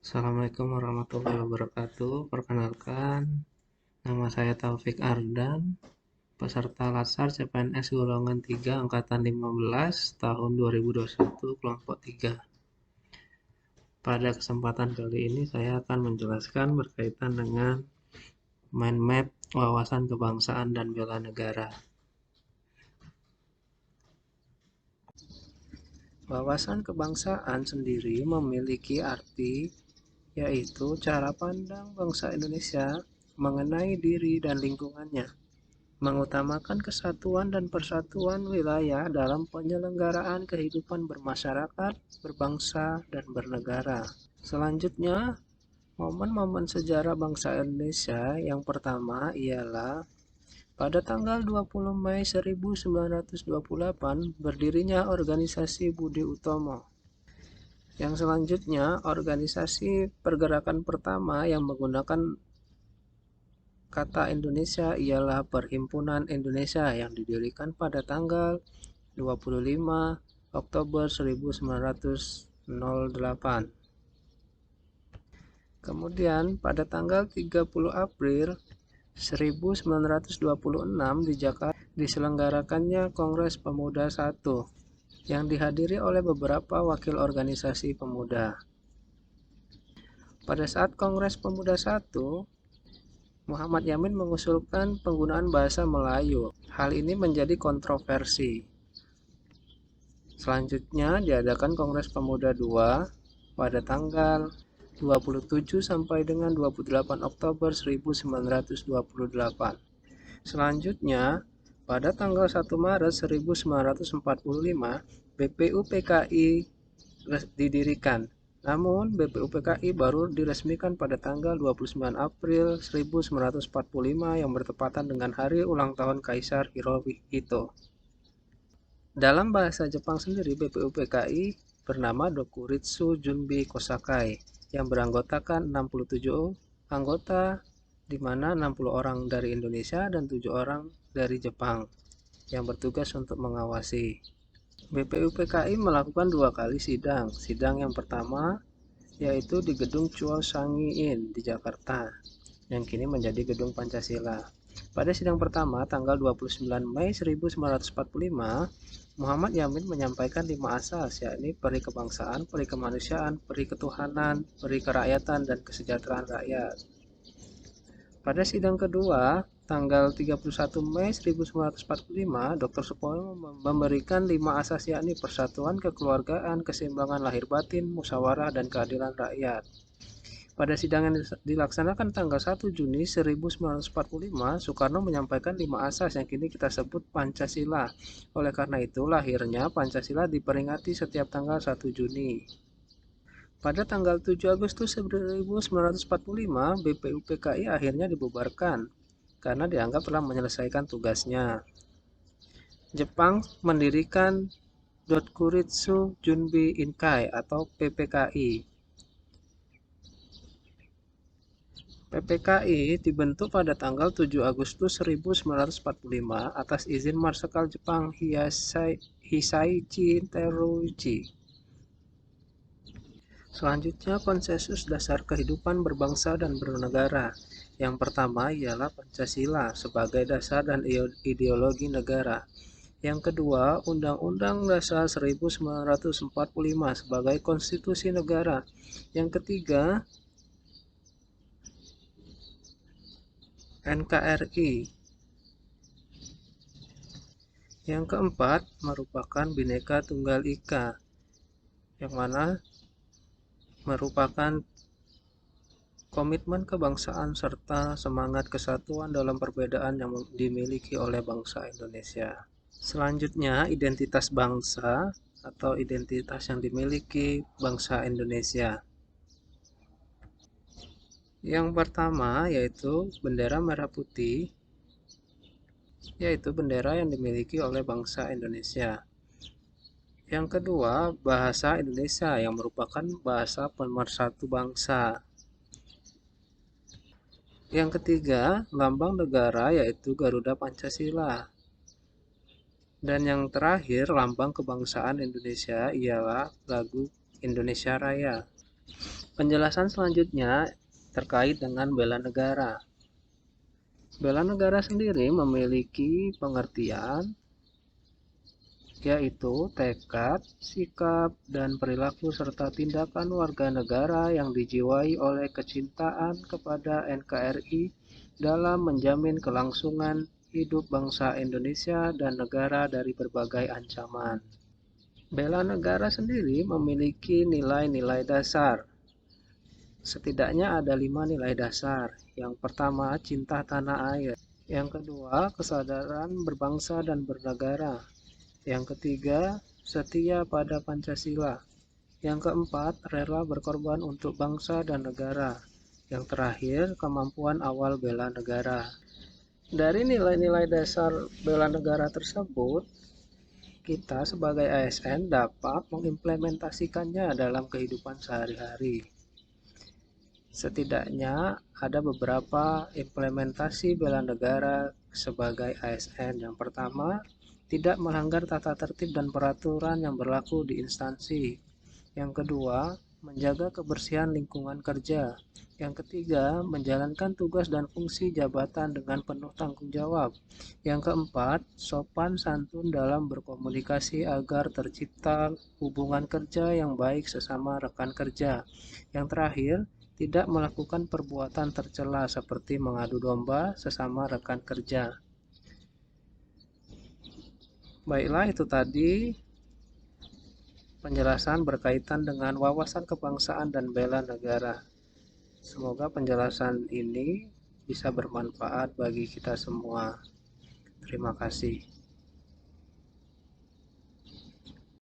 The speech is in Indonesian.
Assalamualaikum warahmatullahi wabarakatuh. Perkenalkan, nama saya Taufik Ardan, peserta Latsar CPNS golongan 3 angkatan 15 tahun 2021 kelompok 3. Pada kesempatan kali ini saya akan menjelaskan berkaitan dengan mind map wawasan kebangsaan dan bela negara. Wawasan kebangsaan sendiri memiliki arti yaitu cara pandang bangsa Indonesia mengenai diri dan lingkungannya, mengutamakan kesatuan dan persatuan wilayah dalam penyelenggaraan kehidupan bermasyarakat, berbangsa, dan bernegara. Selanjutnya, momen-momen sejarah bangsa Indonesia yang pertama ialah pada tanggal 20 Mei 1928 berdirinya organisasi Budi Utomo. Yang selanjutnya, organisasi pergerakan pertama yang menggunakan kata Indonesia ialah Perhimpunan Indonesia yang didirikan pada tanggal 25 Oktober 1908. Kemudian pada tanggal 30 April 1926 di Jakarta diselenggarakannya Kongres Pemuda I yang dihadiri oleh beberapa wakil organisasi pemuda. Pada saat Kongres Pemuda I, Muhammad Yamin mengusulkan penggunaan bahasa Melayu. Hal ini menjadi kontroversi. Selanjutnya diadakan Kongres Pemuda II pada tanggal 27 sampai dengan 28 Oktober 1928. Selanjutnya, pada tanggal 1 Maret 1945, BPUPKI didirikan. Namun, BPUPKI baru diresmikan pada tanggal 29 April 1945 yang bertepatan dengan hari ulang tahun Kaisar Hirohito. Dalam bahasa Jepang sendiri, BPUPKI bernama Dokuritsu Junbi Kosakai yang beranggotakan 67 anggota, di mana 60 orang dari Indonesia dan 7 orang dari Jepang yang bertugas untuk mengawasi. BPUPKI melakukan 2 kali sidang. Sidang yang pertama yaitu di Gedung Chuosangi-in di Jakarta, yang kini menjadi Gedung Pancasila. Pada sidang pertama, tanggal 29 Mei 1945, Muhammad Yamin menyampaikan 5 asas, yakni peri kebangsaan, peri kemanusiaan, peri ketuhanan, peri kerakyatan, dan kesejahteraan rakyat. Pada sidang kedua, tanggal 31 Mei 1945, Dr. Supomo memberikan 5 asas yakni persatuan, kekeluargaan, keseimbangan lahir batin, musyawarah, dan keadilan rakyat. Pada sidang yang dilaksanakan tanggal 1 Juni 1945, Soekarno menyampaikan 5 asas yang kini kita sebut Pancasila. Oleh karena itu, lahirnya Pancasila diperingati setiap tanggal 1 Juni. Pada tanggal 7 Agustus 1945, BPUPKI akhirnya dibubarkan karena dianggap telah menyelesaikan tugasnya. Jepang mendirikan Dokuritsu Junbi Inkai atau PPKI. PPKI dibentuk pada tanggal 7 Agustus 1945 atas izin Marsekal Jepang Hisaichi Teruichi. Selanjutnya, konsensus dasar kehidupan berbangsa dan bernegara. Yang pertama ialah Pancasila sebagai dasar dan ideologi negara. Yang kedua, Undang-Undang Dasar 1945 sebagai konstitusi negara. Yang ketiga, NKRI. Yang keempat merupakan Bhinneka Tunggal Ika, yang mana merupakan komitmen kebangsaan serta semangat kesatuan dalam perbedaan yang dimiliki oleh bangsa Indonesia. Selanjutnya, identitas bangsa atau identitas yang dimiliki bangsa Indonesia. Yang pertama yaitu bendera merah putih, yaitu bendera yang dimiliki oleh bangsa Indonesia. Yang kedua, bahasa Indonesia yang merupakan bahasa pemersatu bangsa. Yang ketiga, lambang negara yaitu Garuda Pancasila. Dan yang terakhir, lambang kebangsaan Indonesia ialah lagu Indonesia Raya. Penjelasan selanjutnya terkait dengan bela negara. Bela negara sendiri memiliki pengertian yaitu tekad, sikap, dan perilaku serta tindakan warga negara yang dijiwai oleh kecintaan kepada NKRI dalam menjamin kelangsungan hidup bangsa Indonesia dan negara dari berbagai ancaman. Bela negara sendiri memiliki nilai-nilai dasar. Setidaknya ada 5 nilai dasar. Yang pertama, cinta tanah air. Yang kedua, kesadaran berbangsa dan bernegara. Yang ketiga, setia pada Pancasila. Yang keempat, rela berkorban untuk bangsa dan negara. Yang terakhir, kemampuan awal bela negara. Dari nilai-nilai dasar bela negara tersebut, kita sebagai ASN dapat mengimplementasikannya dalam kehidupan sehari-hari. Setidaknya ada beberapa implementasi bela negara sebagai ASN. Yang pertama, tidak melanggar tata tertib dan peraturan yang berlaku di instansi. Yang kedua, menjaga kebersihan lingkungan kerja. Yang ketiga, menjalankan tugas dan fungsi jabatan dengan penuh tanggung jawab. Yang keempat, sopan santun dalam berkomunikasi agar tercipta hubungan kerja yang baik sesama rekan kerja. Yang terakhir, tidak melakukan perbuatan tercela seperti mengadu domba sesama rekan kerja. Baiklah, itu tadi penjelasan berkaitan dengan wawasan kebangsaan dan bela negara. Semoga penjelasan ini bisa bermanfaat bagi kita semua. Terima kasih.